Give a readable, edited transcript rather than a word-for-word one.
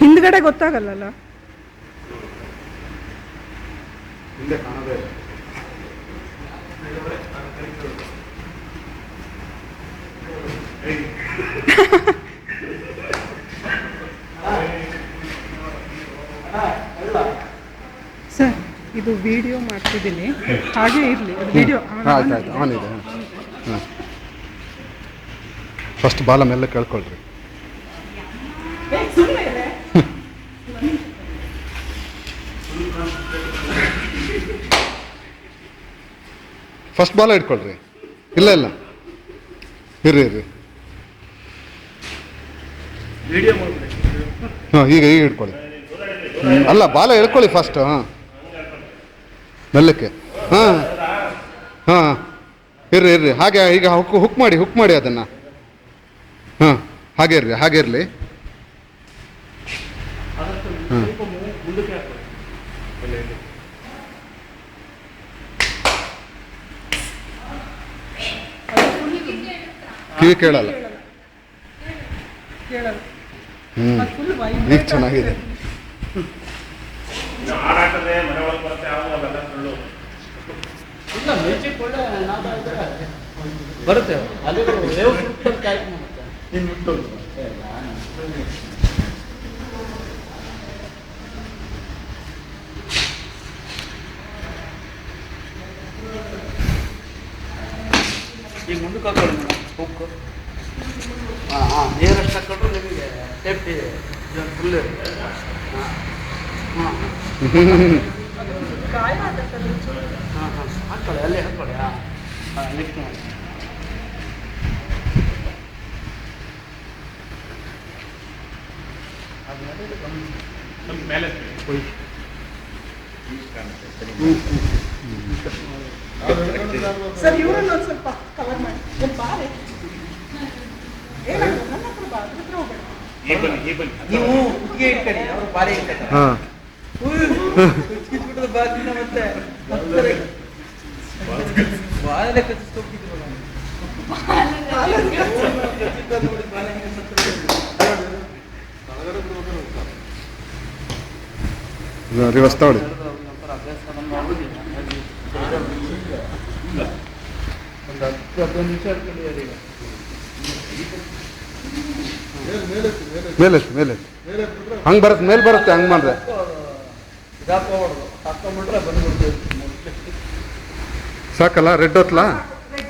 ಹಿಂದ್ಗಡೆ ಗೊತ್ತಾಗಲ್ಲ. ಹಿಂದೆ ಕಾಣೋದೇ ಸರ್, ಇದು ವಿಡಿಯೋ ಮಾಡ್ತಿದ್ದೀನಿ, ಹಾಗೆ ಇರಲಿ ವಿಡಿಯೋ. ಆಯ್ತು ಆಯ್ತು, ಆನ್ ಇದೆ. ಹಾಂ, ಫಸ್ಟ್ ಬಾಲ ಮೇಲೆ ಕೇಳ್ಕೊಳ್ರಿ. ಫಸ್ಟ್ ಬಾಲ ಇಟ್ಕೊಳ್ರಿ. ಇಲ್ಲ ಇಲ್ಲ, ಇರ್ರಿ ಇರ್ರಿ. ಹಾಂ, ಈಗ ಇಟ್ಕೊಳ್ಳಿ. ಅಲ್ಲ, ಬಾಲ ಎಳ್ಕೊಳ್ಳಿ ಫಸ್ಟ್. ಹಾಂ, ಮೆಲ್ಲಕ್ಕೆ. ಹಾಂ ಹಾಂ, ಇರ್ರಿ ಇರ್ರಿ. ಹಾಗೆ ಈಗ ಹುಕ್ ಮಾಡಿ ಅದನ್ನು. ಹಾಂ, ಹಾಗೆ ಇರ್ರಿ, ಹಾಗೆ ಇರಲಿ. ಹಾಂ, ಕಿವಿ ಕೇಳಲ್ಲ. ಈಗ ಚೆನ್ನಾಗಿದೆ. ಬರುತ್ತೆ ಈಗ ಮುಂದಕ್ಕೆ ಹಾಕೊಳ್ಳಿ ಮೇಡಮ್. ಹುಕ್ಕು ನೇರಷ್ಟು ಹಾಕೊಂಡ್ರೆ ನಿಮಗೆ ಸೇಫ್ಟಿ ಫುಲ್. ಹಾಂ ಹಾಕ್ಕೊಳ್ಳಿ, ಅಲ್ಲೇ ಹಾಕ್ಕೊಳ್ಳಿ. ನೆಕ್ಸ್ಟ್ ಮಾಡಿ. ಸರ್, ಇವರನ್ನು ಒಂದು ಸ್ವಲ್ಪ ಕವರ್ ಮಾಡಿ. ನೀವು ಕುತ್ತಿಗೆ ಇಟ್ಕೊಳ್ಳಿ, ಅವರು ಬಾರಿ ಇಟ್ಕೊಳ್ಳಿ. ಹಾಂ, ಮತ್ತೆ ಬಾಲೇ ಕಚ್ಚಿಸ್ಕೊಬಿಟ್ಟಿದ್ರು. ರಿವರ್ಸ್ ತಗೊಳ್ಳಿ. ಒಂದು 10 ನಿಮಿಷ ಇಟ್ಕೊಳ್ಳಿ. ಅದೀಗ ಮೇಲೆ ಹಂಗೆ ಬರುತ್ತೆ, ಮೇಲೆ ಬರುತ್ತೆ. ಹಂಗೆ ಮಾಡ್ರೆ ಇದಾಕೋಬಾರ್ದು, ಹಾಕೊಂಡ್ಬಿಟ್ರೆ ಬಂದ್ಬಿಡ್ತೀವಿ. ಸಾಕಲ್ಲ? ರೆಡ್ ಹೊತ್ಲಾ?